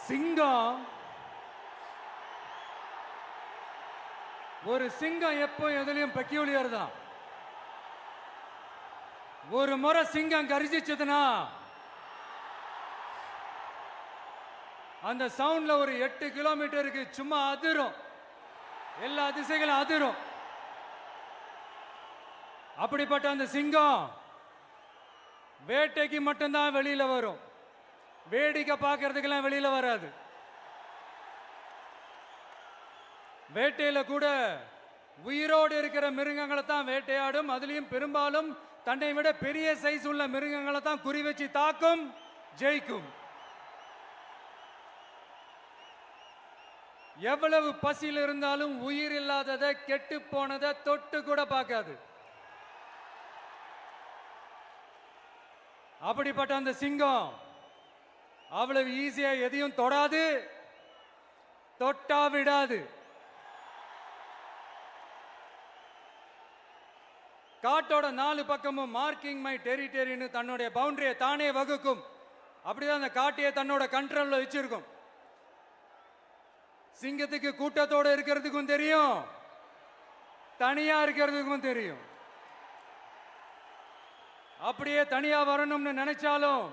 சிங்கம் ஒரு சிங்கம் எப்போ எதுலயும் பெக்யூலியர் தான். ஒரு முறை சிங்கம் கரிச்சிச்சதுன்னா அந்த சவுண்ட்ல ஒரு 8 கிலோமீட்டருக்கு சும்மா அதிரும், எல்லா திசைகளும் அதிரும். அப்படிப்பட்ட அந்த சிங்கம் வேட்டைக்கு மட்டும்தான் வெளியில வரும், வேடிக்கை பார்க்கறதுக்கெல்லாம் வெளியில வராது. வேட்டையில கூட உயிரோடு இருக்கிற மிருகங்களை தான் வேட்டையாடும். அதுலயும் பெரும்பாலும் தன்னை விட பெரிய சைஸ் உள்ள மிருகங்களை தான் குறி வச்சு தாக்கும், ஜெயிக்கும். எவ்வளவு பசியில் இருந்தாலும் உயிர் இல்லாததை, கெட்டு போனதை தொட்டு கூட பார்க்காது. அப்படிப்பட்ட அந்த சிங்கம் அவ்வளவு ஈஸியா எதையும் தொடாது, தொட்டா விடாது. காட்டோட 4 பக்கமும் மார்க்கிங் மை டெரிட்டரின்னு தன்னுடைய பவுண்டரியை தானே வகுக்கும். அப்படிதான் அந்த காட்டையே தன்னோட கண்ட்ரோல்ல வச்சிருக்கும். சிங்கத்துக்கு கூட்டத்தோட இருக்கிறதுக்கும் தெரியும், தனியா இருக்கிறதுக்கும் தெரியும். அப்படியே தனியா வரணும்னு நினைச்சாலும்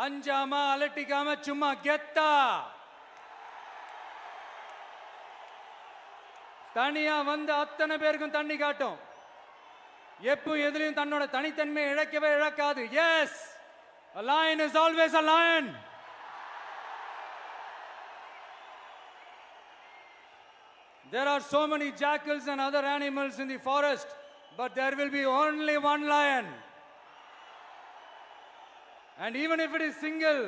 அஞ்சாம அலட்டிக்காம சும்மா கெத்தா தனியா வந்து அத்தனை பேருக்கும் தண்ணி காட்டும். எப்போ எதிலையும் தன்னோட தனித்தன்மையை இழக்கவே இழக்காது. Yes, a lion is always a lion. There are so many jackals and other animals in the forest, but there will be only one lion. And even if it is single,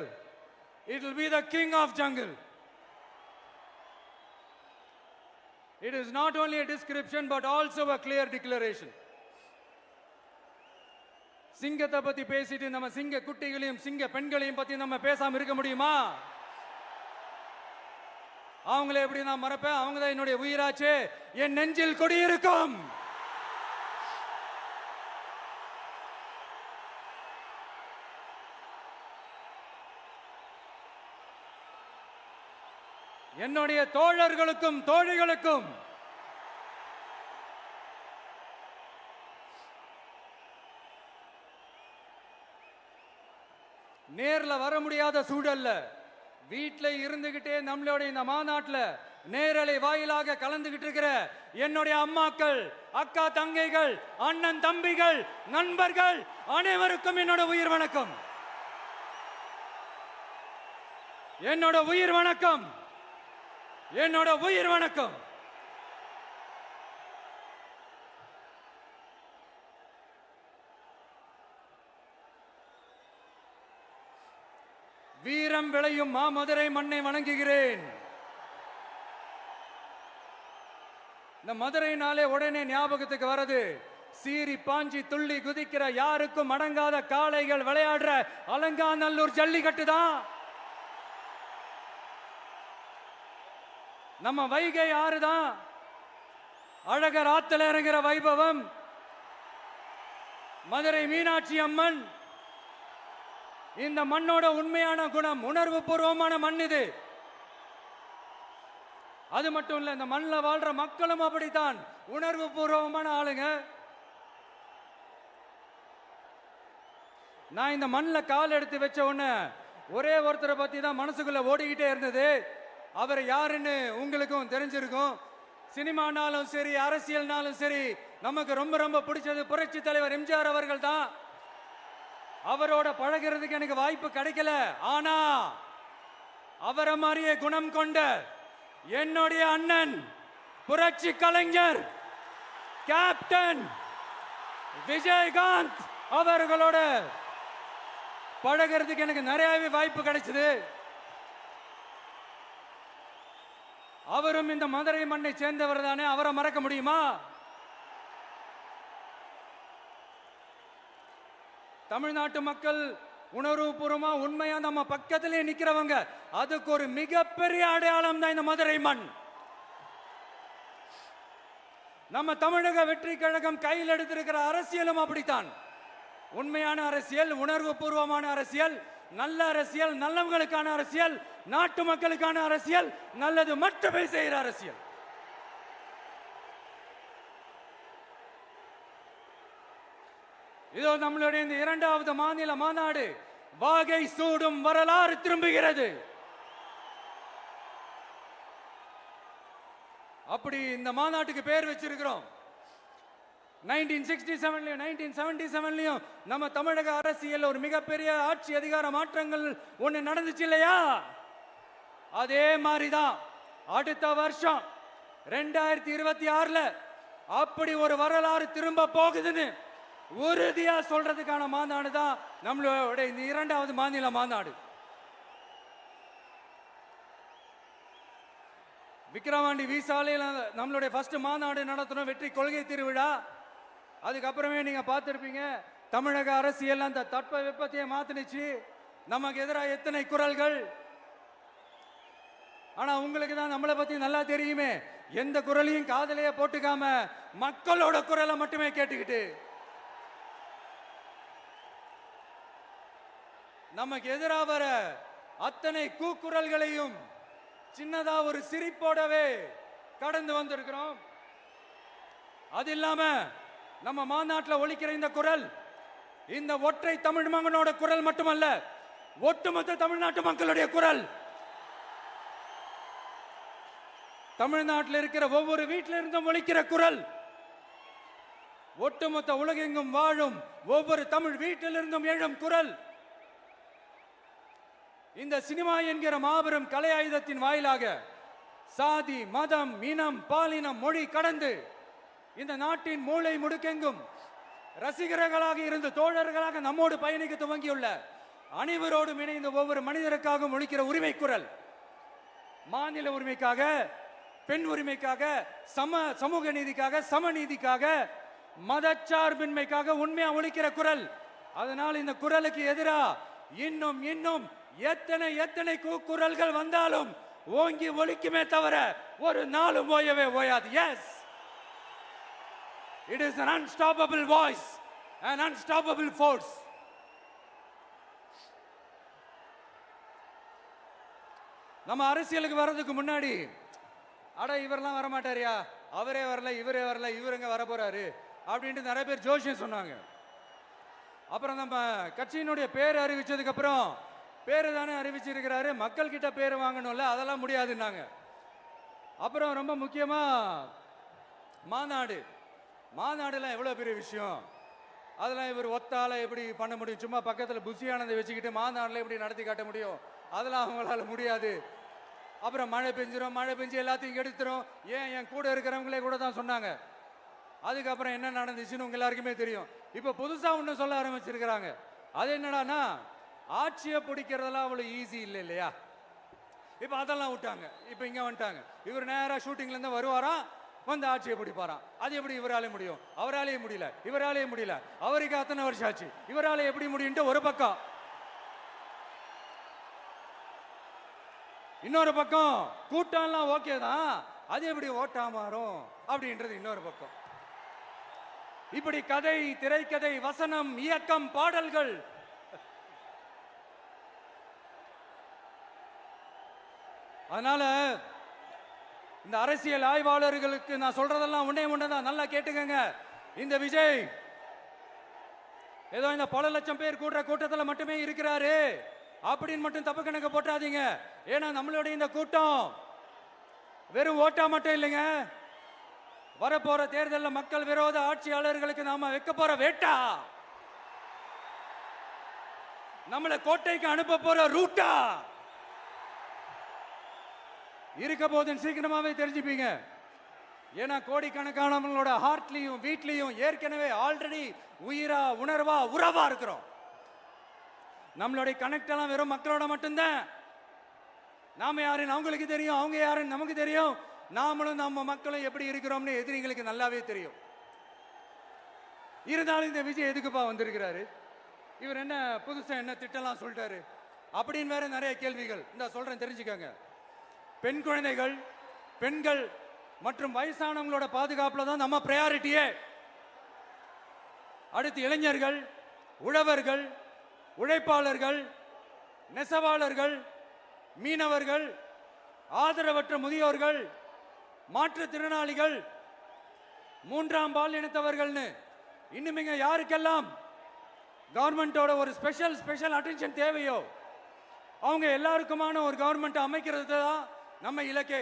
it will be the king of jungle. It is not only a description but also a clear declaration. சிங்கத்தை பத்தி பேசிட்டு நம்ம சிங்க குட்டிகளையும் சிங்க பெண்களையும் பத்தி நம்ம பேசாம இருக்க முடியுமா? அவங்கள எப்படி நான் மறப்பேன்? அவங்க தான் என்னுடைய உயிராச்சே, என் நெஞ்சில் குடியிருக்கும். என்னுடைய தோழர்களுக்கும் தோழிகளுக்கும் நேர்ல வர முடியாத சூழல்ல வீட்டில் இருந்துகிட்டே நம்மளோட இந்த மாநாட்டில் நேரலை வாயிலாக கலந்துகிட்டு இருக்கிற என்னுடைய அம்மாக்கள், அக்கா தங்கைகள், அண்ணன் தம்பிகள், நண்பர்கள் அனைவருக்கும் என்னோட உயிர் வணக்கம். என்னோட உயிர் வணக்கம், என்னோட உயிர் வணக்கம். வீரம் விளையும் மாமதுரை மண்ணை வணங்குகிறேன். இந்த மதுரைனாலே உடனே ஞாபகத்துக்கு வரது சீறி பாஞ்சி துள்ளி குதிக்கிற யாருக்கும் அடங்காத காளைகள் விளையாடுற அலங்காநல்லூர் ஜல்லிக்கட்டு தான். நம்ம வைகை ஆறு தான். அழகர் ஆத்துல இறங்குற வைபவம், மதுரை மீனாட்சி அம்மன். இந்த மண்ணோட உண்மையான குணம் உணர்வு பூர்வமான மண் இது. அது மட்டும் இல்ல, இந்த மண்ணில் வாழ்ற மக்களும் அப்படித்தான் உணர்வு பூர்வமான ஆளுங்க. நான் இந்த மண்ணில் கால் எடுத்து வச்ச உடனே ஒரே ஒருத்தரை பத்தி தான் மனசுக்குள்ள ஓடிக்கிட்டே இருந்தது. அவர் யாருன்னு உங்களுக்கும் தெரிஞ்சிருக்கும். சினிமானாலும் சரி, அரசியல்னாலும் சரி, நமக்கு ரொம்ப ரொம்ப பிடிச்சது புரட்சி தலைவர் எம்ஜிஆர் அவர்கள் தான். அவரோட பழகிறதுக்கு எனக்கு வாய்ப்பு கிடைக்கல. ஆனா அவரை மாதிரியே குணம் கொண்ட என்னுடைய அண்ணன் புரட்சி கலைஞர் கேப்டன் விஜயகாந்த் அவர்களோட பழகிறதுக்கு எனக்கு நிறையவே வாய்ப்பு கிடைச்சது. அவரும் இந்த மதுரை மண்ணை சேர்ந்தவர் தானே, அவரை மறக்க முடியுமா? தமிழ்நாட்டு மக்கள் உணர்வுபூர்வமா உண்மையா நம்ம பக்கத்திலே நிக்கிறவங்க, அதுக்கு ஒரு மிகப்பெரிய அடையாளம் தான் இந்த மதுரை மண். நம்ம தமிழக வெற்றி கழகம் கையில் எடுத்திருக்கிற அரசியலும் அப்படித்தான். உண்மையான அரசியல், உணர்வு பூர்வமான அரசியல், நல்ல அரசியல், நல்லவங்களுக்கான அரசியல், நாட்டு மக்களுக்கான அரசியல், நல்லது மட்டுமே செய்கிற அரசியல். இதோ நம்மளுடைய இந்த இரண்டாவது மாநில மாநாடு வாகை சூடும் வரலாறு திரும்புகிறது. அப்படி இந்த மாநாட்டுக்கு பேர் வச்சிருக்கிறோம். 1967லயும் 1977லயும் நம்ம தமிழக அரசியல் ஒரு மிகப்பெரிய ஆட்சி அதிகார மாற்றங்கள் ஒண்ணு நடந்துச்சு இல்லையா? அதே மாதிரிதான் அடுத்த வருஷம் 2026ல அப்படி ஒரு வரலாறு திரும்ப போகுதுன்னு உறுதியா சொல்றதுக்கான மாநாடு தான் நம்மளோட இந்த இரண்டாவது மாநில மாநாடு. விக்கிரவாண்டி வீசாலையில் நம்மளுடைய ஃபர்ஸ்ட் மாநாடு நடத்தணும், வெற்றி கொள்கை திருவிழா. அதுக்கப்புறமே நீங்க பார்த்திருப்பீங்க தமிழக அரசியல் அந்த தட்ப வெப்பத்தையே மாத்தினுச்சு. நமக்கு எதிராக எத்தனை குரல்கள். ஆனா உங்களுக்கு தான் நம்மளை பத்தி நல்லா தெரியுமே, எந்த குரலையும் காதலையே போட்டுக்காம மக்களோட குரலை மட்டுமே கேட்டுக்கிட்டு நமக்கு எதிராக வர அத்தனை கூக்குரல்களையும் சின்னதா ஒரு சிரிப்போடவே கடந்து வந்திருக்கிறோம். அது இல்லாம நம்ம மாநாட்டில் ஒலிக்கிற இந்த குரல் இந்த ஒற்றை தமிழ் மகனோட குரல் மட்டுமல்ல, ஒட்டுமொத்த தமிழ்நாட்டு மக்களுடைய குரல். தமிழ்நாட்டில் இருக்கிற ஒவ்வொரு வீட்டில இருந்தும் ஒலிக்கிற குரல், ஒட்டுமொத்த உலகெங்கும் வாழும் ஒவ்வொரு தமிழ் வீட்டிலிருந்தும் எழும் குரல். இந்த சினிமா என்கிற மாபெரும் கலை ஆயுதத்தின் வாயிலாக சாதி, மதம், இனம், பாலினம், மொழி கடந்து இந்த நாட்டின் மூளை முடுக்கெங்கும் ரசிகர்களாக இருந்து தோழர்களாக நம்மோடு பயணிக்க துவங்கியுள்ள அனைவரோடும் இணைந்த ஒவ்வொரு மனிதருக்காக ஒலிக்கிற உரிமை குரல். மாநில உரிமைக்காக, பெண் உரிமைக்காக, சமூக நீதிக்காக, சமநீதிக்காக, மதச்சார்பின்மைக்காக உண்மையா ஒலிக்கிற குரல். அதனால் இந்த குரலுக்கு எதிராக இன்னும் இன்னும் எத்தனை எத்தனை குரல்கள் வந்தாலும் ஓங்கி ஒலிக்குமே தவிர ஒரு நாளும் ஓயவே ஓயாது. Yes, it is an unstoppable voice, an unstoppable force. நம்ம அரசியலுக்கு வர்றதுக்கு முன்னாடி அட இவரெல்லாம் வர மாட்டாரியா, அவரே வரல, இவரே வரல, இவருங்க வர போறாரு அப்படின்ட்டு நிறைய பேர் ஜோசியம் சொன்னாங்க. அப்புறம் நம்ம கட்சியினுடைய பேர் அறிவிச்சதுக்கு அப்புறம் பேரு தானே அறிவிச்சிருக்கிறாரு, மக்கள் கிட்ட பேர் வாங்கணும்ல, அதெல்லாம் முடியாதுன்னாங்க. அப்புறம் ரொம்ப முக்கியமா மாநாடுலாம் எவ்வளவு பெரிய விஷயம், அதெல்லாம் இவர் ஒத்தால எப்படி பண்ண முடியும், சும்மா பக்கத்தில் புஷியானதை வச்சுக்கிட்டு மாநாடுல எப்படி நடத்தி காட்ட முடியும், அதெல்லாம் அவங்களால முடியாது. அப்புறம் மழை பெஞ்சு எல்லாத்தையும் எடுத்துரும். ஏன் என் கூட இருக்கிறவங்களே கூட தான் சொன்னாங்க. அதுக்கப்புறம் என்ன நடந்துச்சுன்னு உங்க எல்லாருக்குமே தெரியும். இப்ப புதுசா ஒண்ணு சொல்ல ஆரம்பிச்சிருக்கிறாங்க. அது என்னடானா, ஆட்சியை பிடிக்கிறதெல்லாம் அவ்வளவு ஈஸி இல்லை இல்லையா. இப்ப அதெல்லாம் விட்டாங்க, இப்ப இங்க வந்துட்டாங்க. இவர் நேரா ஷூட்டிங்ல இருந்து வருவாராம், வந்து ஆட்சியை பிடிப்பாராம். அது எப்படி இவராலே முடியும், அவராலேயே முடியல, இவராலேயே முடியல, அவருக்கு அத்தனை வருஷம் ஆச்சு, இவராலே எப்படி முடியும் ஒரு பக்கம். இன்னொரு பக்கம் கூட்டம்லாம் ஓகே தான், அது எப்படி ஓட்டா மாறும் அப்படின்றது இன்னொரு பக்கம். இப்படி கதை, திரைக்கதை, வசனம், இயக்கம், பாடல்கள், அதனால இந்த அரசியல் ஆய்வாளர்களுக்கு நான் சொல்றதெல்லாம் ஒன்னேதான், நல்லா கேட்டுக்கங்க. இந்த விஜய் ஏதோ இந்த பல லட்சம் பேர் கூடுற கூட்டத்தில் மட்டுமே இருக்கிறாரு அப்படின்னு மட்டும் தப்பு கணக்கு போட்டாதீங்க. ஏன்னா நம்மளுடைய இந்த கூட்டம் வெறும் ஓட்டா மட்டும் இல்லைங்க, வரப்போற தேர்தலில் மக்கள் விரோத ஆட்சியாளர்களுக்கு நாம வைக்க போற வேட்டா, நம்மளை கோட்டைக்கு அனுப்ப போற ரூட்டா இருக்க போதுன்னு சீக்கிரமாவே தெரிஞ்சுப்பீங்க. ஏன்னா கோடிக்கணக்கானவங்களோட ஹார்ட்லயும் வீட்லயும் ஏற்கனவே ஆல்ரெடி உயிரா, உணர்வா, உறவா இருக்கிறோம். நம்மளுடைய கனெக்ட் எல்லாம் வெறும் மக்களோட மட்டும்தான். நாம யாருன்னு அவங்களுக்கு தெரியும், அவங்க யாருன்னு நமக்கு தெரியும். நாமளும் நம்ம மக்களும் எப்படி இருக்கிறோம்னு எதிரிங்களுக்கு நல்லாவே தெரியும். இருந்தாலும் இந்த விஜய் எதுக்குப்பா வந்திருக்கிறாரு, இவர் என்ன புதுசா என்ன திட்டம்லாம் சொல்லிட்டாரு அப்படின்னு வேற நிறைய கேள்விகள். இந்த சொல்றேன் தெரிஞ்சுக்கங்க. பெண் குழந்தைகள், பெண்கள் மற்றும் வயசானவங்களோட பாதுகாப்புல தான் நம்ம பிரையாரிட்டியே. அடுத்து இளைஞர்கள், உழவர்கள், உழைப்பாளர்கள், நெசவாளர்கள், மீனவர்கள், ஆதரவற்ற முதியோர்கள், மாற்றுத்திறனாளிகள், மூன்றாம் பால் இனத்தவர்கள்னு இன்னும் இங்க யாருக்கெல்லாம் கவர்மெண்டோட ஒரு ஸ்பெஷல் அட்டென்ஷன் தேவையோ அவங்க எல்லாருக்குமான ஒரு கவர்மெண்ட் அமைக்கிறது தான் நம்ம இலக்கே.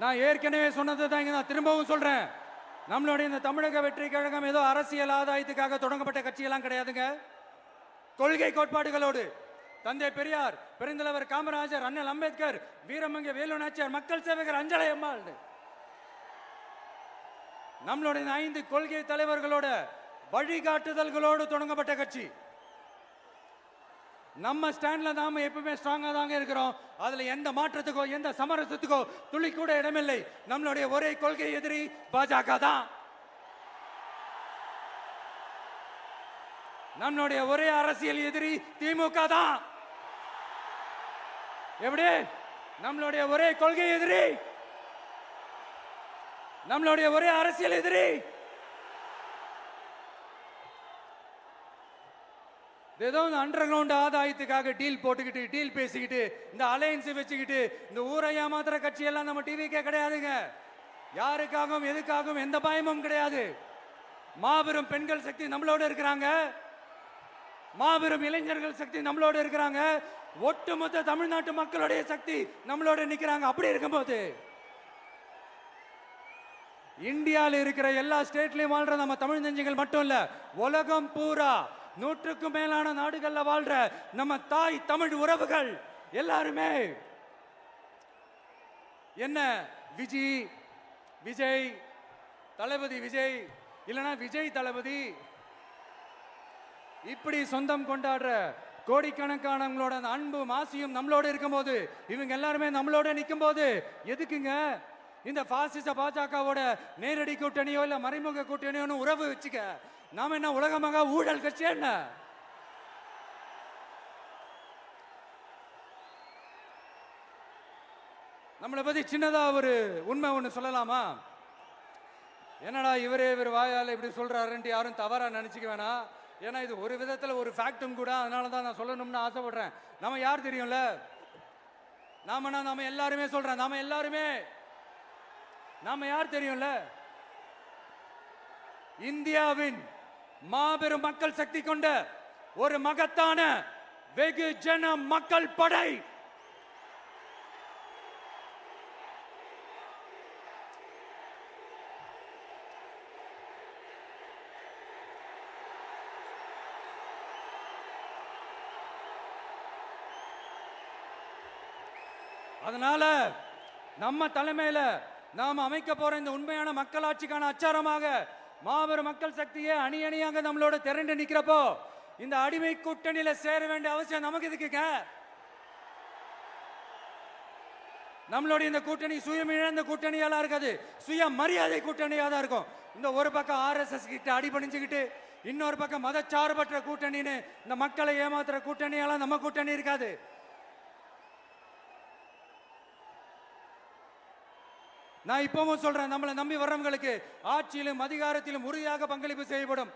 நான் ஏற்கனவே சொன்னதை தான் இங்க நான் திரும்பவும் சொல்றேன். நம்மளுடைய இந்த தமிழக வெற்றி கழகம் ஏதோ அரசியல் ஆதாயத்துக்காக தொடங்கப்பட்ட கட்சியெல்லாம் கிடையாதுங்க. கொள்கை கோட்பாடுகளோடு தந்தை பெரியார், பெருந்தலைவர் காமராஜர், அண்ணல் அம்பேத்கர், வீரமங்க வேலு நாச்சியார், மக்கள் சேவகர் அஞ்சலை அம்மாள், நம்மளுடைய 5 கொள்கை தலைவர்களோட வழிகாட்டுதல்களோடு தொடங்கப்பட்ட கட்சி. நம்ம ஸ்டாண்ட்ல நாம எப்பவுமே ஸ்ட்ராங்கா தாங்க இருக்கிறோம். அதுல எந்த மாற்றத்துக்கோ எந்த சமரசத்துக்கோ துளி கூட இடமில்லை. நம்மளுடைய ஒரே கொள்கை எதிரி பாஜக தான். நம்மளுடைய ஒரே அரசியல் எதிரி திமுக தான். எப்படி? நம்மளுடைய ஒரே கொள்கை எதிரி, நம்மளுடைய ஒரே அரசியல் எதிரி ஏதோ அண்டர் கிரவுண்ட் ஆதாயத்துக்காக டீல் போட்டுக்கிட்டு டீல் பேசிக்கிட்டு இந்த அலையன்ஸ் வச்சுக்கிட்டு இந்த ஊரை ஏமாத்துற கட்சி எல்லாம் நம்ம டிவிக்கே கிடையாதுங்க. யாருக்காகவும் எதுக்காகவும் எந்த பயமும் கிடையாது. மாபெரும் பெண்கள் சக்தி நம்மளோட இருக்கிறாங்க, மாபெரும் இளைஞர்கள் சக்தி நம்மளோட இருக்கிறாங்க, ஒட்டுமொத்த தமிழ்நாட்டு மக்களுடைய சக்தி நம்மளோட நிக்கிறாங்க. அப்படி இருக்கும்போது இந்தியாவில் இருக்கிற எல்லா ஸ்டேட்லயும் வாழ்ற நம்ம தமிழ் நெஞ்சங்கள் மட்டும் இல்ல, உலகம் பூரா 100க்கும் மேலான நாடுகள்ல வாழ்ற நம்ம தாய் தமிழ் உறவுகள் எல்லாருமே என்ன விஜய் தளபதி விஜய் இல்லனா விஜய் தளபதி இப்படி சொந்தம் கொண்டாடுற கோடிக்கணக்கானவங்களோட அன்பு மாசியும் நம்மளோட இருக்கும்போது, இவங்க எல்லாருமே நம்மளோட நிற்கும் போது எதுக்குங்க இந்த பாசிச பாஜகவோட நேரடி கூட்டணியோ இல்ல மறைமுக கூட்டணியோன்னு உறவு வச்சுக்க? நாம என்ன உலகமாக ஊழல் கட்சி என்ன? நம்மளை பத்தி சின்னதா ஒரு உண்மை ஒண்ணு சொல்லலாமா? என்னடா இவர் வாயால இப்படி சொல்றாருன்ட்டு யாரும் தவறா நினைச்சுக்க வேணாம். ஏன்னா இது ஒரு விதத்துல ஒரு ஃபேக்டும் கூட. அதனால தான் நான் சொல்லணும்னு ஆசைப்படுறேன். நம்ம யார் தெரியும்ல? நாம எல்லாருமே சொல்றேன். நாம யார் தெரியும்ல? இந்தியாவின் மாபெரும் மக்கள் சக்தி கொண்ட ஒரு மகத்தான வெகுஜன மக்கள் படை. அதனால நம்ம தலைமையில நாம் அமைக்க போற இந்த உண்மையான மக்களாட்சிக்கான அச்சாரமாக மாபெரும் மக்கள் சக்தியே அணி அணியாக நம்மளோட திரண்டு நிக்கிறப்போ இந்த அடிமை கூட்டணியில சேர வேண்டிய அவசியம் நமக்கு இருக்குங்க. நம்மளுடைய இந்த கூட்டணி சுயமிழந்த கூட்டணியாலாம் இருக்காது, சுய மரியாதை கூட்டணியா தான் இருக்கும். இந்த ஒரு பக்கம் RSS கிட்ட அடிபணிஞ்சுக்கிட்டு, இன்னொரு பக்கம் மதச்சார்பற்ற கூட்டணின்னு இந்த மக்களை ஏமாத்துற கூட்டணியெல்லாம் நம்ம கூட்டணி இருக்காது. நான் இப்பவும் சொல்றேன், நம்மளை நம்பி வர்றவங்களுக்கு ஆட்சியிலும் அதிகாரத்திலும் உறுதியாக பங்களிப்பு செய்யப்படும்.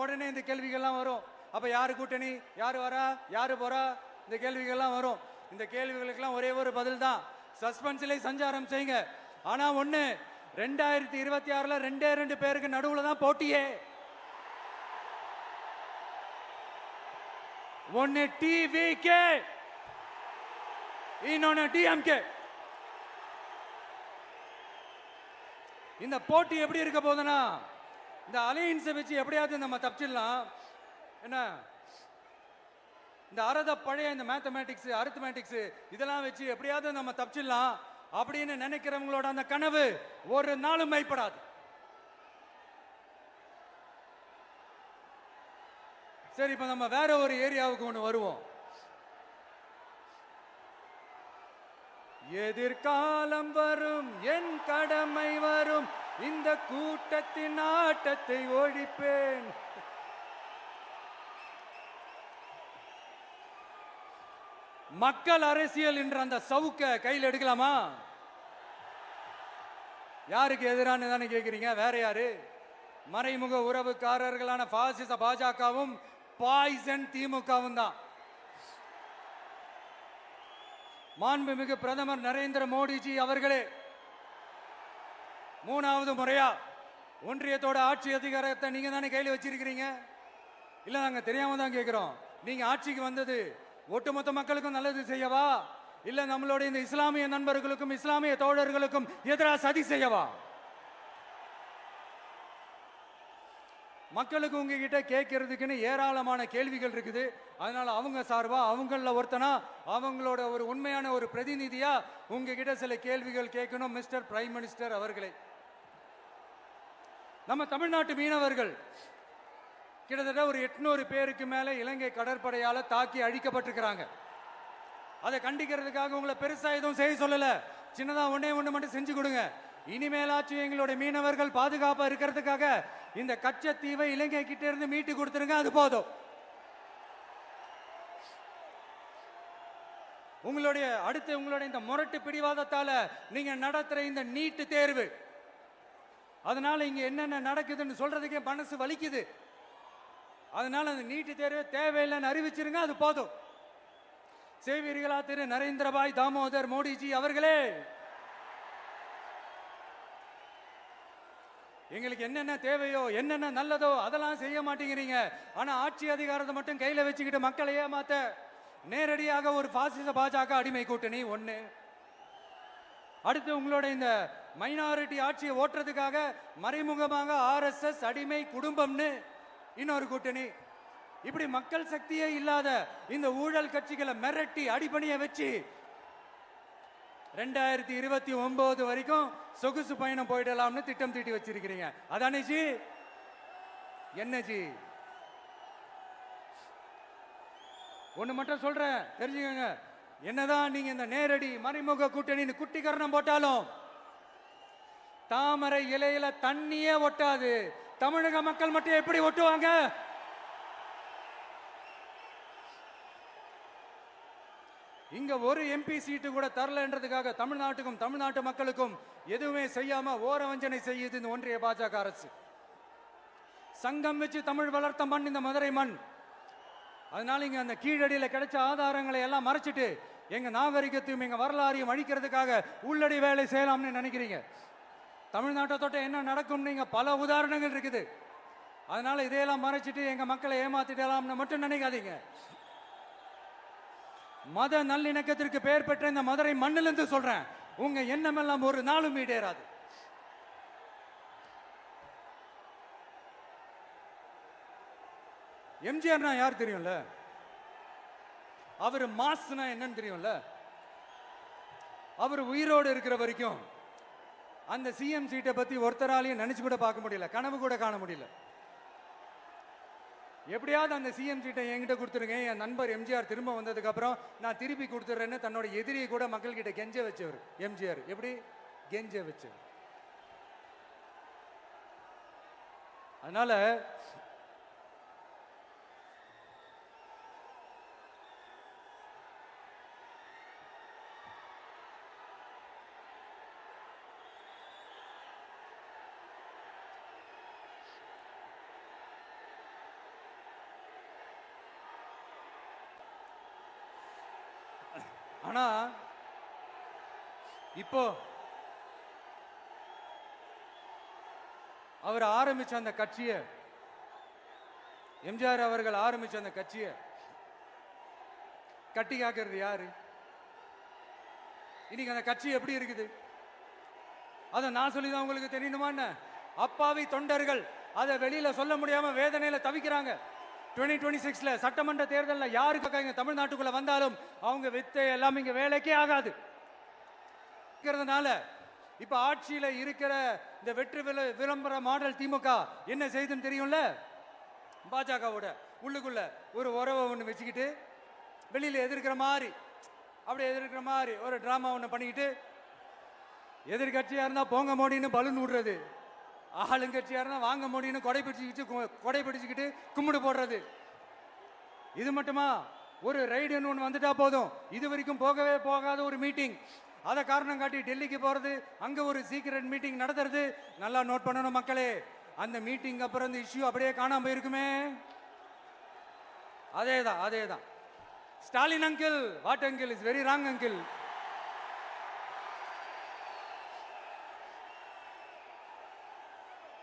உடனே இந்த கேள்விகள்லாம் வரும். அப்ப யாரு கூட்டணி, யாரு வரா, யாரு போறா, இந்த கேள்விகள்லாம் வரும். இந்த கேள்விகளுக்கெல்லாம் ஒரே ஒரு பதில் தான், சஸ்பென்ஸிலே சஞ்சாரம் செய்யுங்க. ஆனா ஒண்ணு, 2026ல 2 பேருக்கு நடுவுல தான் போட்டியே. ஒன்னு TVK, இன்னொன்னு DMK. இந்த போட்டி எப்படி இருக்க போதுன்னா, இந்த அலையன்ஸை வச்சு எப்படியாவது நம்ம தப்பிச்சிடலாம். என்ன இந்த பழைய இந்த மேத்தமேட்டிக்ஸ் அரித்மேட்டிக்ஸ் இதெல்லாம் வச்சு எப்படியாவது நம்ம தப்பிச்சிடலாம் அப்படின்னு நினைக்கிறவங்களோட அந்த கனவு ஒரு நாளும் மைப்படாது. சரி, இப்ப நம்ம வேற ஒரு ஏரியாவுக்கு ஒன்று வருவோம். எதிர்காலம் வரும், என் கடமை வரும், இந்த கூட்டத்தின் ஆட்டத்தை ஒழிப்பேன். மக்கள் அரசியல் என்ற அந்த சவுக்க கையில் எடுக்கலாமா? யாருக்கு எதிரான தானே கேட்கிறீங்க? வேற யாரு? மறைமுக உறவுக்காரர்களான பாசிச பாஜகவும் பாய்சன் திமுகவும் தான். மாண்புமிகு பிரதமர் நரேந்திர மோடிஜி அவர்களே, 3வது முறையா ஒன்றியத்தோட ஆட்சி அதிகாரத்தை நீங்க தானே கையில் வச்சிருக்கிறீங்க. இல்ல நாங்க தெரியாம தான் கேட்கிறோம். நீங்க ஆட்சிக்கு வந்தது ஒட்டுமொத்த மக்களுக்கும் நல்லது செய்யவா, இல்ல நம்மளுடைய இந்த இஸ்லாமிய நண்பர்களுக்கும் இஸ்லாமிய தோழர்களுக்கும் எதிராக சதி செய்யவா? மக்களுக்கு உங்ககிட்ட கேட்கறதுக்குன்னு ஏராளமான கேள்விகள் இருக்குது. அதனால அவங்க சார்பா அவங்கள ஒருத்தனா அவங்களோட ஒரு உண்மையான ஒரு பிரதிநிதியா உங்ககிட்ட சில கேள்விகள் கேட்கணும். மிஸ்டர் பிரைம் மினிஸ்டர் அவர்களே, நம்ம தமிழ்நாட்டு மீனவர்கள் கிட்டத்தட்ட ஒரு 800 பேருக்கு மேல இலங்கை கடற்படையால தாக்கி அழிக்கப்பட்டிருக்கிறாங்க. அதை கண்டிக்கிறதுக்காக உங்களை பெருசா எதுவும் செய்ய சொல்லல, சின்னதா ஒண்ணு மட்டும் செஞ்சு கொடுங்க. இனிமேலாச்சும் எங்களுடைய மீனவர்கள் பாதுகாப்பா இருக்கிறதுக்காக இந்த கச்சத்தீவை இலங்கை கிட்ட இருந்து மீட்டு கொடுத்துருங்க, அது போதும். உங்களுடைய இந்த முரட்டு பிடிவாதத்தால நீங்க நடத்துற இந்த நீட்டு தேர்வு, அதனால இங்க என்னென்ன நடக்குதுன்னு சொல்றதுக்கே மனசு வலிக்குது. அதனால அந்த நீட்டு தேர்வு தேவையில்லைன்னு அறிவிச்சிருங்க, அது போதும். செய்வீர்களா திரு நரேந்திரபாய் தாமோதர் மோடிஜி அவர்களே? எங்களுக்கு என்னென்ன தேவையோ என்னென்ன நல்லதோ அதெல்லாம் செய்ய மாட்டேங்கிறீங்க. ஆனா ஆட்சி அதிகாரத்தை மட்டும் கையில வச்சுக்கிட்டு மக்களை ஏமாத்த நேரடியாக ஒரு பாசிச பாஜக அடிமை கூட்டணி ஒண்ணு. அடுத்து உங்களோட இந்த மைனாரிட்டி ஆட்சியை ஓட்டுறதுக்காக மறைமுகமாக RSS அடிமை குடும்பம்னு இன்னொரு கூட்டணி. இப்படி மக்கள் சக்தியே இல்லாத இந்த ஊழல் கட்சிகளை மிரட்டி அடிபணிய வச்சு 2029 வரைக்கும் சொகுசு பயணம் போயிடலாம்னு திட்டம் தீட்டி வச்சிருக்கிறீங்க. அதானே ஜி? என்ன ஜி? ஒண்ணு மட்டும் சொல்றேன், தெரிஞ்சுக்கங்க. என்னதான் நீங்க இந்த நேரடி மறைமுக கூட்டணின்னு குட்டிகரணம் போட்டாலும் தாமரை இலையில தண்ணியே ஒட்டாது. தமிழக மக்கள் மட்டும் எப்படி ஒட்டுவாங்க? இங்க ஒரு MP சீட்டு கூட தரலன்றதுக்காக தமிழ்நாட்டுக்கும் தமிழ்நாட்டு மக்களுக்கும் எதுவுமே செய்யாம ஓரவஞ்சனை செய்யுது இந்த ஒன்றிய பாஜக அரசு. சங்கம் வச்சு தமிழ் வளர்த்த மண் இந்த மதுரை மண். அதனால இங்க அந்த கீழடியில கிடைச்ச ஆதாரங்களை எல்லாம் மறைச்சிட்டு எங்க நாகரிகத்தையும் எங்க வரலாறையும் அழிக்கிறதுக்காக உள்ளடி வேலை செய்யலாம்னு நினைக்கிறீங்க. தமிழ்நாட்டை தொட்ட என்ன நடக்கும் நீங்க பல உதாரணங்கள் இருக்குது. அதனால இதையெல்லாம் மறைச்சிட்டு எங்க மக்களை ஏமாத்திடலாம்னு மட்டும் நினைக்காதீங்க. மத நல்லிணக்கத்திற்கு பெயர் பெற்ற இந்த மதுரை மண்ணிலிருந்து சொல்றேன், உங்க எண்ணம் எல்லாம் ஒரு நாளும் ஈடேறாது. எம்ஜிஆர்னா யார் தெரியும்ல? அவர் மாஸ்னா என்னன்னு தெரியும்ல? அவர் உயிரோடு இருக்கிற வரைக்கும் அந்த CM சீட்டை பத்தி ஒருத்தராலையும் நினைச்சு கூட பார்க்க முடியல, கனவு கூட காண முடியல. எப்படியாவது அந்த CM சீட்டை என்கிட்ட கொடுத்துருங்க, என் நண்பர் எம்ஜிஆர் திரும்ப வந்ததுக்கு அப்புறம் நான் திருப்பி கொடுத்துறேன்னு தன்னோட எதிரியை கூட மக்கள் கிட்ட கெஞ்ச வச்சவர் எம்ஜிஆர். எப்படி கெஞ்ச வச்சவர்? அதனால ஆனா இப்போ அவர் ஆரம்பிச்ச அந்த கட்சியை, எம்ஜிஆர் அவர்கள் ஆரம்பிச்ச அந்த கட்சியை கட்டி காக்கிறது யாரு? இன்னைக்கு அந்த கட்சி எப்படி இருக்குது அதை நான் சொல்லிதான் உங்களுக்கு தெரியணுமா என்ன? அப்பாவி தொண்டர்கள் அதை வெளியில சொல்ல முடியாம வேதனையில தவிக்கிறாங்க. 2026 சட்டமன்ற தேர்தலில் யாருக்கு இங்க தமிழ்நாட்டுக்குள்ள வந்தாலும் அவங்க வித்தை எல்லாம் இங்க வேலைக்கே ஆகாது. இப்ப ஆட்சியில இருக்கிற இந்த வெற்றி விளம்பர மாடல் திமுக என்ன செய்துன்னு தெரியும்ல? பாஜகவோட உள்ளுக்குள்ள ஒரு உறவை ஒண்ணு வச்சுக்கிட்டு வெளியில எதிர்க்கிற மாதிரி, அப்படி எதிர்க்கிற மாதிரி ஒரு டிராமா ஒண்ணு பண்ணிக்கிட்டு, எதிர்கட்சியா இருந்தா போங்க மோடின்னு பலூன் விடுறது, ஆளுங்கட்சியா இருந்தா வாங்க மோடின்னு கொடை பிடிச்சுக்கிட்டு கும்பிடு போடுறது. இது மட்டுமா? ஒரு ரைடுன்னு ஒன்று வந்துட்டா போதும், இது வரைக்கும் போகவே போகாத ஒரு மீட்டிங், அதை காரணம் காட்டி டெல்லிக்கு போறது, அங்க ஒரு சீக்கிரட் மீட்டிங் நடத்துறது. நல்லா நோட் பண்ணணும் மக்களே, அந்த மீட்டிங் அப்புறம் இந்த இஷ்யூ அப்படியே காணாம போயிருக்குமே. அதேதான் அதேதான். Stalin uncle, what uncle, is very wrong uncle.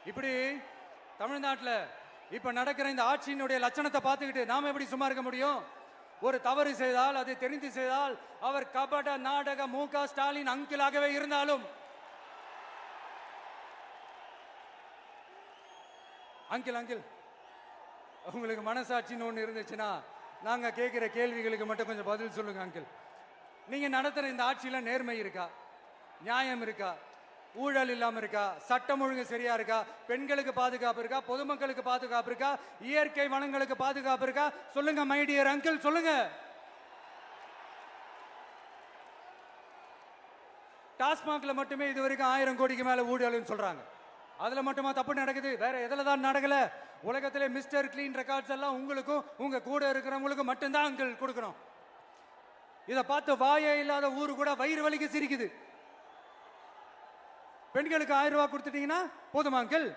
இப்படி தமிழ்நாட்டில் இப்ப நடக்கிற இந்த ஆட்சியினுடைய லட்சணத்தை பார்த்துக்கிட்டு நாம எப்படி சும்மா இருக்க முடியும்? ஒரு தவறு செய்தால், அதை தெரிந்து செய்தால், அவர் கபட நாடக மு.க. ஸ்டாலின் அங்கிளாகவே இருந்தாலும், அங்கிள் அங்கிள் உங்களுக்கு மனசாட்சின்னு ஒன்று இருந்துச்சுன்னா நாங்க கேட்கிற கேள்விகளுக்கு மட்டும் கொஞ்சம் பதில் சொல்லுங்க அங்கிள். நீங்க நடத்துற இந்த ஆட்சியில நேர்மை இருக்கா? நியாயம் இருக்கா? ஊழல் இல்லாம இருக்கா? சட்டம் ஒழுங்கு சரியா இருக்கா? பெண்களுக்கு பாதுகாப்பு இருக்கா? பொதுமக்களுக்கு பாதுகாப்பு இருக்கா? இயற்கை வளங்களுக்கு பாதுகாப்பு இருக்கா? சொல்லுங்க மை டியர் அங்கிள், சொல்லுங்க. டாஸ்மாக்ல மட்டுமே இது வரைக்கும் 1000 கோடிக்கு மேல ஊழல்னு சொல்றாங்க. அதுல மட்டுமா தப்பு நடக்குது? வேற எதுல தான் நடக்கல? உலகத்திலே மிஸ்டர் கிளீன் ரெக்கார்ட்ஸ் எல்லாம் உங்களுக்கும் உங்க கூட இருக்கிறவங்களுக்கும் மட்டும்தான் அங்கிள் கொடுக்கணும். இதை பார்த்து வாயே இல்லாத ஊரு கூட வயிறு வலிக்கு சிரிக்குது. பெண்களுக்கு 1000 ரூபாய் கொடுத்துட்டீங்கன்னா போதுமா அங்கிள்?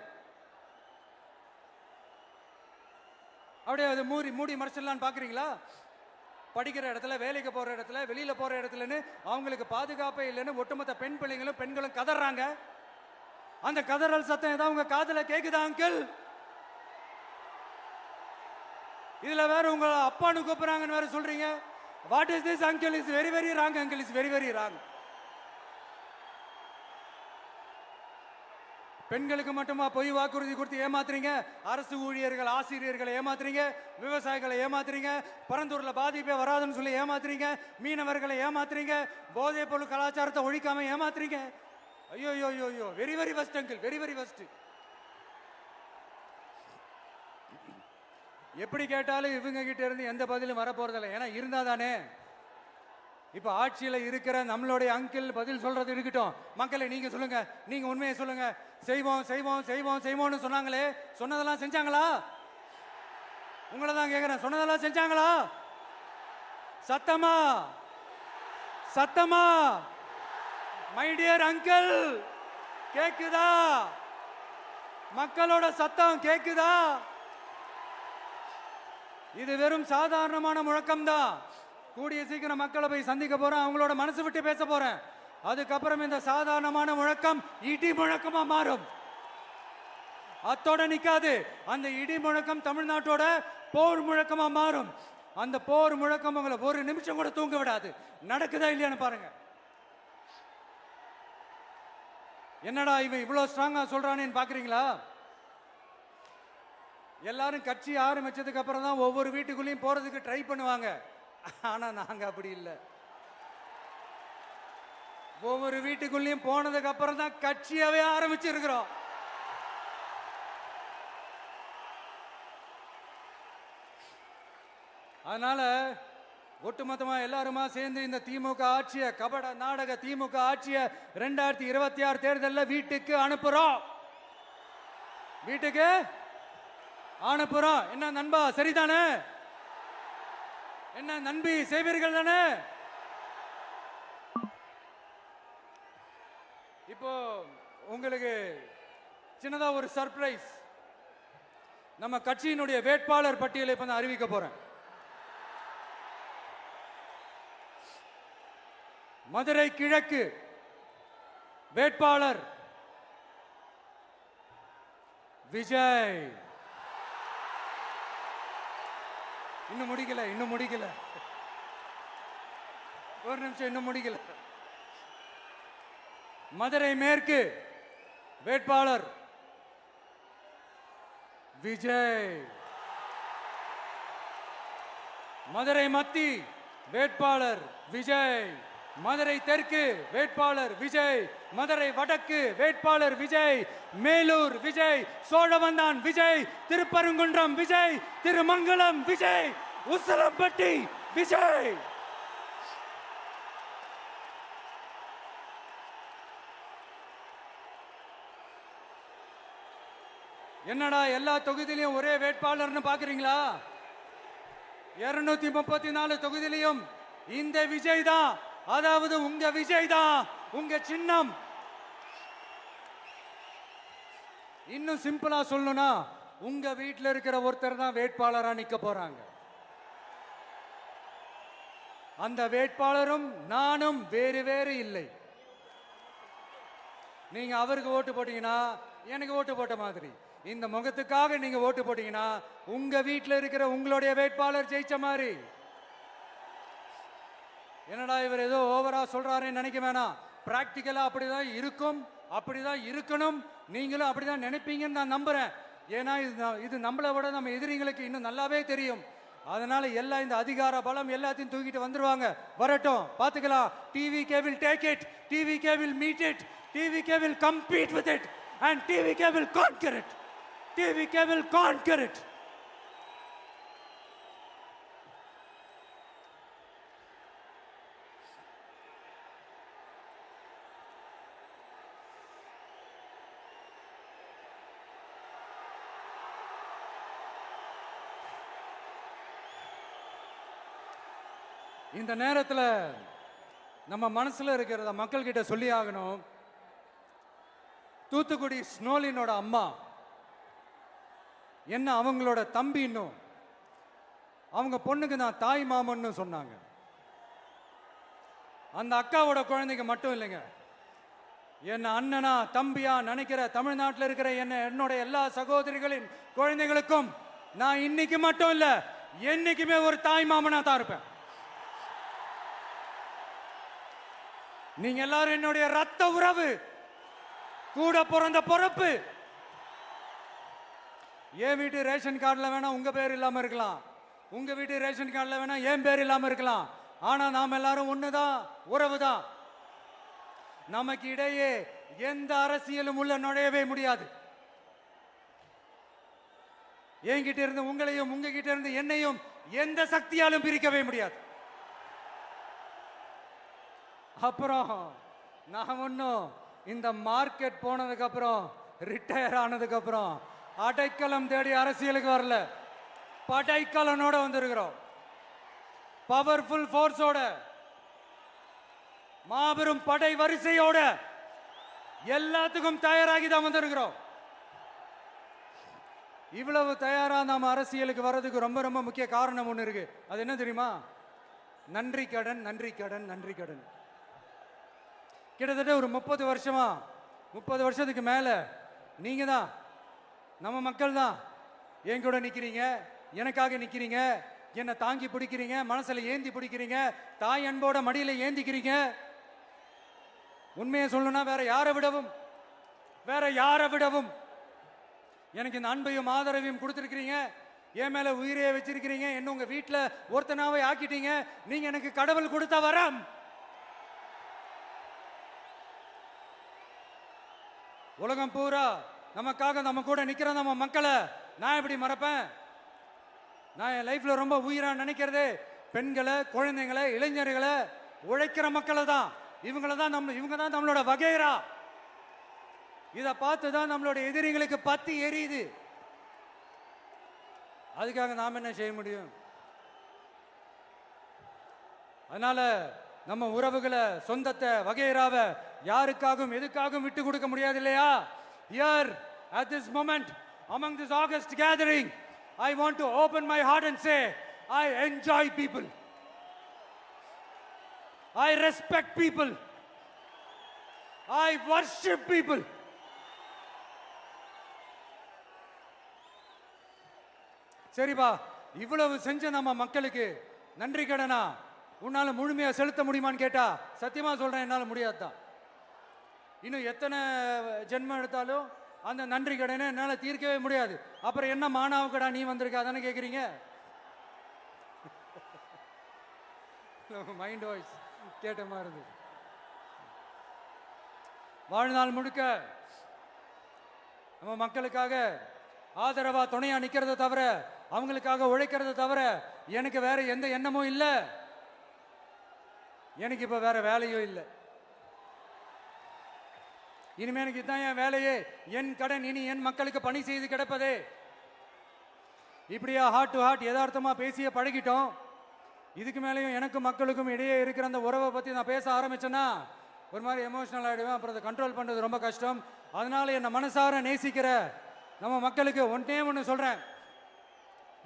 அப்படியே அது மூடி மறைச்சிடலான்னு பாக்குறீங்களா? படிக்கிற இடத்துல, வேலைக்கு போற இடத்துல, வெளியில போற இடத்துலன்னு அவங்களுக்கு பாதுகாப்பே இல்லைன்னு ஒட்டுமொத்த பெண் பிள்ளைங்களும் பெண்களும் கதறாங்க. அந்த கதறல் சத்தம் ஏதாவது உங்க காதுல கேக்குதா அங்கிள்? இதுல வேற உங்க அப்பான்னு கூப்பிடுறாங்கன்னு வேற சொல்றீங்க. What is this uncle? Is very very wrong uncle, is very very wrong. பெண்களுக்கு மட்டுமா பொய் வாக்குறுதி கொடுத்து ஏமாத்துறீங்க? அரசு ஊழியர்கள், ஆசிரியர்களை ஏமாத்துறீங்க, விவசாயிகளை ஏமாத்துறீங்க, பரந்தூர்ல பாதிப்பே வராதுன்னு சொல்லி ஏமாத்துறீங்க, மீனவர்களை ஏமாத்துறீங்க, போதைப் பொருள் கலாச்சாரத்தை ஒழிக்காம ஏமாத்துறீங்க. ஐயோ ஐயோ ஐயோ, very very first uncle, very very first. எப்படி கேட்டாலும் இவங்க கிட்ட இருந்து எந்த பதிலும் வரப்போறதில்லை. ஏன்னா இருந்தா தானே. இப்ப ஆட்சியில இருக்கிற நம்மளுடைய அங்கிள் பதில் சொல்றது இருக்கட்டும். மக்களை நீங்க சொல்லுங்க, நீங்க உண்மையை சொல்லுங்க. செய்வோம் செய்வோம் செய்வோம் செய்வோம்னு சொன்னாங்களே, சொன்னதெல்லாம் செஞ்சாங்களா? உங்களை தான் கேட்கிறேன், சொன்னதெல்லாம் செஞ்சாங்களா? சத்தமா சத்தமா மை டியர் அங்கிள், கேக்குதா? மக்களோட சத்தம் கேக்குதா? இது வெறும் சாதாரணமான முழக்கம் தான். கூடிய சீக்கிரம் மக்களை போய் சந்திக்க போறேன், அவங்களோட மனசு விட்டு பேச போறேன். அதுக்கப்புறம் இந்த சாதாரணமான முழக்கம் இடி முழக்கமா மாறும். அத்தோட நிக்காது. அந்த இடி முழக்கம் தமிழ்நாட்டோட போர் முழக்கமா மாறும். அந்த போர் முழக்கம் உங்களை ஒரு நிமிஷம் கூட தூங்க விடாது. நடக்குதா இல்லையான்னு பாருங்க. என்னடா இவன் இவ்வளவு ஸ்ட்ராங்கா சொல்றானேன்னு பாக்குறீங்களா? எல்லாரும் கட்சி ஆரம்பிச்சதுக்கு அப்புறம் தான் ஒவ்வொரு வீட்டுக்குள்ளேயும் போறதுக்கு ட்ரை பண்ணுவாங்க. ஆனா நாங்க அப்படி இல்லை. ஒவ்வொரு வீட்டுக்குள்ளேயும் போனதுக்கு அப்புறம் தான் கட்சியாவே ஆரம்பிச்சிருக்கிறோம். அதனால ஒட்டுமொத்தமா எல்லாருமா சேர்ந்து இந்த திமுக ஆட்சிய, கபட நாடக திமுக ஆட்சிய 2026 தேர்தலில் வீட்டுக்கு அனுப்புறோம். வீட்டுக்கு அனுப்புறோம். என்ன நண்பா, சரிதானே? என்ன நண்பி, செய்வீர்கள் தானே? இப்போ உங்களுக்கு சின்னதா ஒரு சர்ப்ரைஸ். நம்ம கட்சியினுடைய வேட்பாளர் பட்டியலை இப்ப நான் அறிவிக்க போறேன். மதுரை கிழக்கு வேட்பாளர் விஜய். இன்னும் முடிக்கல. ஒரு நிமிஷம், இன்னும் முடிக்கல. மதுரை மேற்கு வேட்பாளர் விஜய். மதுரை மத்தி வேட்பாளர் விஜய். மதுரை தெற்கு வேட்பாளர் விஜய். மதுரை வடக்கு வேட்பாளர் விஜய். மேலூர் விஜய். சோழவந்தான் விஜய். திருப்பரங்குன்றம் விஜய். திருமங்கலம் விஜய். உசிலம்பட்டி விஜய். என்னடா எல்லா தொகுதியிலையும் ஒரே வேட்பாளர்னு பாக்குறீங்களா? 234 தொகுதியிலையும் இந்த விஜய் தான். அதாவது உங்க விஜய் தான் உங்க சின்னம். இன்னும் சிம்பிளா சொல்லணும்னா, உங்க வீட்டில் இருக்கிற ஒருத்தர் தான் வேட்பாளரா நிக்க போறாங்க. அந்த வேட்பாளரும் நானும் வேறு வேறு இல்லை. நீங்க அவருக்கு ஓட்டு போட்டீங்கன்னா எனக்கு ஓட்டு போட்ட மாதிரி, இந்த முகத்துக்காக நீங்க ஓட்டு போட்டீங்கன்னா உங்க வீட்டில் இருக்கிற உங்களுடைய வேட்பாளர் ஜெயிச்ச மாதிரி. என்னடா இவர் ஏதோ ஓவரா சொல்றாருன்னு நினைக்க வேணாம். பிராக்டிக்கலா அப்படிதான் இருக்கும், அப்படிதான் இருக்கணும். நீங்களும் அப்படிதான் நினைப்பீங்கன்னு நான் நம்புறேன். ஏன்னா இது நம்மளை விட நம்ம எதிரிங்களுக்கு இன்னும் நல்லாவே தெரியும். அதனால எல்லாம் இந்த அதிகார பலம் எல்லாத்தையும் தூக்கிட்டு வந்துருவாங்க. வரட்டும், பார்த்துக்கலாம். TVK will take it, TVK will meet it, TVK will compete with it and TVK will conquer it. TVK will conquer it. இந்த நேரத்தில் நம்ம மனசுல இருக்கிறத மக்கள் கிட்ட சொல்லி ஆகணும். தூத்துக்குடி ஸ்னோலினோட அம்மா என்ன அவங்களோட தம்பி, இன்னும் அவங்க பொண்ணுக்கு நான் தாய் மாமன்னு சொன்னாங்க. அந்த அக்காவோட குழந்தைங்க மட்டும் இல்லைங்க, என்ன அண்ணனா தம்பியா நினைக்கிற தமிழ்நாட்டில் இருக்கிற என்னோட எல்லா சகோதரிகளின் குழந்தைகளுக்கும் நான் இன்னைக்கு மட்டும் இல்ல, என்னைக்குமே ஒரு தாய் மாமனா தான் இருப்பேன். நீங்க எல்லாரும் என்னுடைய ரத்த உறவு, கூட பிறந்த பொறுப்பு. என் வீட்டு ரேஷன் கார்டுல வேணா உங்க பேர் இல்லாம இருக்கலாம், உங்க வீட்டு ரேஷன் கார்டுல வேணா என் பேர் இல்லாம இருக்கலாம். ஆனா நாம எல்லாரும் ஒண்ணுதான், உறவு தான். நமக்கு இடையே எந்த அரசியலும் உள்ள நுழையவே முடியாது. என்கிட்ட இருந்து உங்களையும் உங்ககிட்ட இருந்து என்னையும் எந்த சக்தியாலும் பிரிக்கவே முடியாது. அப்புறம் நான் ஒன்னும் இந்த மார்க்கெட் போனதுக்கு அப்புறம், ரிட்டையர் ஆனதுக்கு அப்புறம் அடைக்கலம் தேடி அரசியலுக்கு வரல, படைக்கலனோட வந்திருக்கிறோம். பவர்ஃபுல் ஃபோர்ஸோட, மாபெரும் படை வரிசையோட, எல்லாத்துக்கும் தயாராகி தான் வந்திருக்கிறோம். இவ்வளவு தயாரா நாம அரசியலுக்கு வர்றதுக்கு ரொம்ப ரொம்ப முக்கிய காரணம் ஒண்ணு இருக்கு. அது என்ன தெரியுமா? நன்றி கடன், நன்றி கடன், நன்றி கடன். கிட்டத்தட்ட ஒரு 30 வருஷமா, 30 வருஷத்துக்கு மேல நீங்க தான், நம்ம மக்கள் தான் என் கூட நிக்கிறீங்க, எனக்காக நிக்கிறீங்க, என்னை தாங்கி பிடிக்கிறீங்க, மனசுல ஏந்தி பிடிக்கிறீங்க, தாய் அன்போட மடியில ஏந்திக்கிறீங்க. உண்மையை சொல்லணும்னா வேற யாரை விடவும் எனக்கு இந்த அன்பையும் ஆதரவையும் கொடுத்துருக்கிறீங்க. என் மேல உயிரையே வச்சிருக்கிறீங்க. என்ன உங்க வீட்டுல ஒருத்தனாவே ஆக்கிட்டீங்க. நீங்க எனக்கு கடவுள் கொடுத்த வரம். உலகம் பூரா நமக்காக நம்ம கூட நிக்கிற நம்ம மக்களை நான் எப்படி மறப்பேன்? நான் என் லைஃப்ல ரொம்ப உயிரா நினைக்கிறதே பெண்களை, குழந்தைங்களை, இளைஞர்களை, உழைக்கிற மக்களை தான். இவங்க தான் நம்மளோட வகைரா. இதை பார்த்து தான் நம்மளோட எதிரிகளுக்கு பத்தி எரியுது. அதுக்காக நாம் என்ன செய்ய முடியும்? அதனால நம்ம உறவுகளை, சொந்தத்தை, வகைராவை யாருக்காகவும் எதுக்காகவும் விட்டு கொடுக்க முடியாது இல்லையா? Here at this moment among this August gathering, I want to open my heart and say I enjoy people, I respect people, I worship people. சரிப்பா, இவ்வளவு செஞ்ச நம்ம மக்களுக்கு நன்றி கடனா உன்னால முழுமையா செலுத்த முடியுமான்னு கேட்டா சத்தியமா சொல்றேன், என்னால முடியாதுதான். இன்னும் எத்தனை ஜென்மம் எடுத்தாலும் அந்த நன்றி கடனை என்னால தீர்க்கவே முடியாது. அப்புறம் என்ன மானாவுக்கடா நீ வந்திருக்கா தானே கேக்குறீங்க? மைண்ட் வாய்ஸ் கேட்ட மாதிரி இருந்தது. வாழ்நாள் முழுக்க நம்ம மக்களுக்காக ஆதரவா துணையா நிக்கிறத தவிர, அவங்களுக்காக உழைக்கிறத தவிர எனக்கு வேற எந்த எண்ணமும் இல்லை. எனக்கு இப்ப வேற வேலையும் இல்லை. இனிமே எனக்கு இதுதான் என் வேலையே, என் கடன். இனி என் மக்களுக்கு பணி செய்து கிடப்பதே. இப்படியா ஹார்ட் டு ஹார்ட் யதார்த்தமா பேசிய பழகிட்டோம். இதுக்கு மேலேயும் எனக்கும் மக்களுக்கும் இடையே இருக்கிற அந்த உறவை பத்தி நான் பேச ஆரம்பிச்சேன்னா ஒரு மாதிரி எமோஷனல் ஆகிடுவேன். அப்புறம் அதை கண்ட்ரோல் பண்ணுறது ரொம்ப கஷ்டம். அதனால என்னை மனசார நேசிக்கிற நம்ம மக்களுக்கு ஒன்றே ஒன்று சொல்கிறேன்.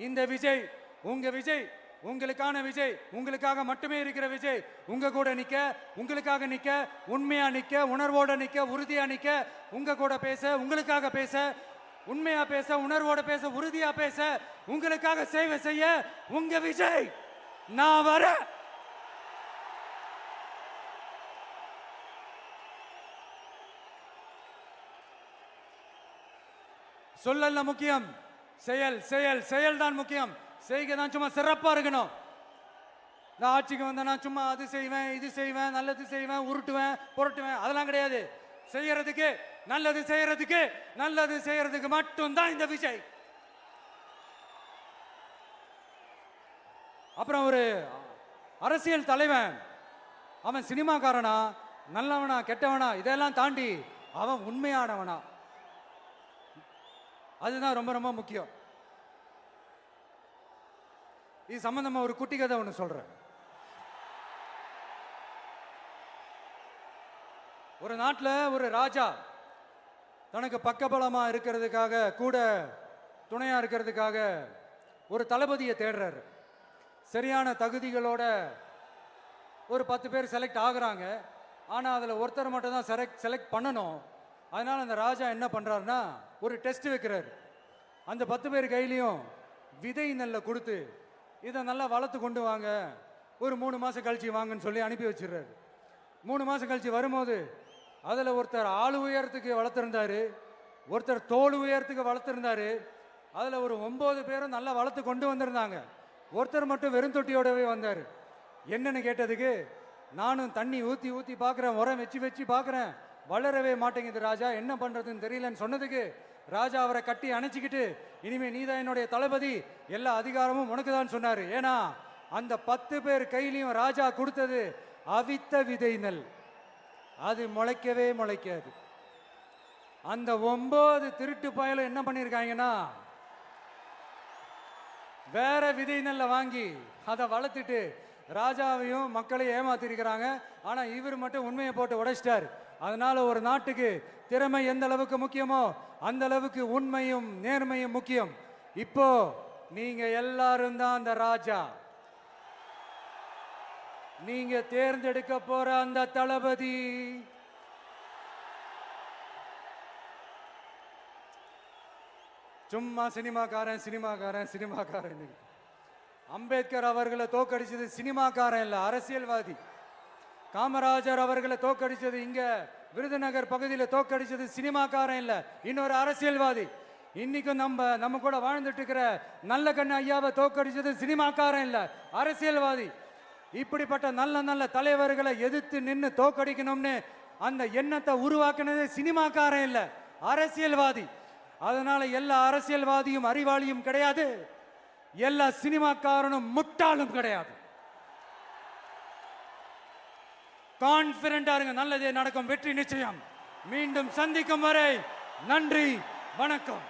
இந்த விஜய், உங்கள் விஜய் உங்களுக்கான விஜய், உங்களுக்காக மட்டுமே இருக்கிற விஜய். உங்க கூட நிக்க, உங்களுக்காக நிக்க, உண்மையா நிக்க, உணர்வோட நிக்க, உறுதியா நிக்க, உங்க கூட பேச, உங்களுக்காக பேச, உண்மையா பேச, உணர்வோட பேச, உறுதியா பேச, உங்களுக்காக சேவை செய்ய உங்க விஜய் நான் வரேன். சொல்லல முக்கியம், செயல் செயல் செயல் தான் முக்கியம். செய்கை தான் சும்மா சிறப்பா இருக்கணும். நான் ஆட்சிக்கு வந்தேன்னா சும்மா அது செய்வேன், இது செய்வேன், நல்லது செய்வேன், உருட்டுவேன், புரட்டுவேன், அதெல்லாம் கிடையாது. செய்யறதுக்கு, நல்லது செய்யறதுக்கு, நல்லது செய்யறதுக்கு மட்டும்தான் இந்த விஜய். அப்புறம் ஒரு அரசியல் தலைவன், அவன் சினிமாக்காரனா, நல்லவனா, கெட்டவனா, இதெல்லாம் தாண்டி அவன் உண்மையானவனா, அதுதான் ரொம்ப ரொம்ப முக்கியம். இது சம்பந்தமா ஒரு குட்டி கதை ஒன்று சொல்றேன். ஒரு நாட்டில் ஒரு ராஜா தனக்கு பக்கபலமா இருக்கிறதுக்காக, கூட துணையா இருக்கிறதுக்காக ஒரு தளபதியை தேடுறாரு. சரியான தகுதிகளோட ஒரு 10 பேர் செலக்ட் ஆகுறாங்க. ஆனால் அதில் ஒருத்தர் மட்டும் தான் செலக்ட் பண்ணணும். அதனால அந்த ராஜா என்ன பண்றாருன்னா ஒரு டெஸ்ட் வைக்கிறாரு. அந்த 10 பேர் கையிலையும் விதை நெல்லை கொடுத்து இதை நல்லா வளர்த்து கொண்டு வாங்க, ஒரு 3 மாசம் கழிச்சு வாங்கன்னு சொல்லி அனுப்பி வச்சிடுறாரு. 3 மாசம் கழிச்சு வரும்போது அதில் ஒருத்தர் ஆளு உயரத்துக்கு வளர்த்துருந்தாரு, ஒருத்தர் தோல் உயரத்துக்கு வளர்த்துருந்தாரு. அதில் ஒரு 9 பேரும் நல்லா வளர்த்து கொண்டு வந்திருந்தாங்க. ஒருத்தர் மட்டும் வெறும் தொட்டியோடவே வந்தார். என்னன்னு கேட்டதுக்கு, நானும் தண்ணி ஊற்றி ஊற்றி பார்க்குறேன், உரம் வச்சு வச்சு பார்க்குறேன், வளரவே மாட்டேங்குது ராஜா, என்ன பண்ணுறதுன்னு தெரியலன்னு சொன்னதுக்கு ராஜா அவரை கட்டி அணைச்சிக்கிட்டு, இனிமே நீதான் என்னுடைய தளபதி, எல்லா அதிகாரமும் உனக்கு தான் சொன்னார். ஏன்னா அந்த 10 பேர் கையிலையும் ராஜா கொடுத்தது அவித்த விதை நெல், அது முளைக்கவே முளைக்காது. அந்த 9 திருட்டு பயலும் என்ன பண்ணியிருக்காங்கன்னா வேற விதை நெல்லை வாங்கி அதை வளர்த்துட்டு ராஜாவையும் மக்களையும் ஏமாத்திருக்கிறாங்க. ஆனா இவர் மட்டும் உண்மையை போட்டு உடைச்சிட்டார். அதனால ஒரு நாட்டுக்கு திறமை எந்த அளவுக்கு முக்கியமோ அந்த அளவுக்கு உண்மையும் நேர்மையும் முக்கியம். இப்போ நீங்க எல்லாரும் தான் அந்த ராஜா. நீங்க தேர்ந்தெடுக்க போற அந்த தளபதி சும்மா சினிமாக்காரன் சினிமாக்காரன் சினிமாக்காரன். அம்பேத்கர் அவர்களை தோக்கடிச்சது சினிமாக்காரன் இல்ல, அரசியல்வாதி. காமராஜர் அவர்களை தோக்கடிச்சது, இங்க விருதுநகர் பகுதியில் தோக்கடிச்சது சினிமாக்காரன் இல்ல, இன்னொரு அரசியல்வாதி. இன்னைக்கும் நம்ம கூட வாழ்ந்துட்டு இருக்கிற நல்ல கண்ணு ஐயாவை தோக்கடிச்சது சினிமாக்காரன் இல்ல, அரசியல்வாதி. இப்படிப்பட்ட நல்ல நல்ல தலைவர்களை எதிர்த்து நின்று தோக்கடிக்கணும்னு அந்த எண்ணத்தை உருவாக்குனது சினிமாக்காரன் இல்ல, அரசியல்வாதி. அதனால எல்லா அரசியல்வாதியும் அறிவாளியும் கிடையாது, எல்லா சினிமாக்காரனும் முட்டாளும் கிடையாது. கான்பிடண்டா இருங்க, நல்லதே நடக்கும், வெற்றி நிச்சயம். மீண்டும் சந்திக்கும் வரை நன்றி, வணக்கம்.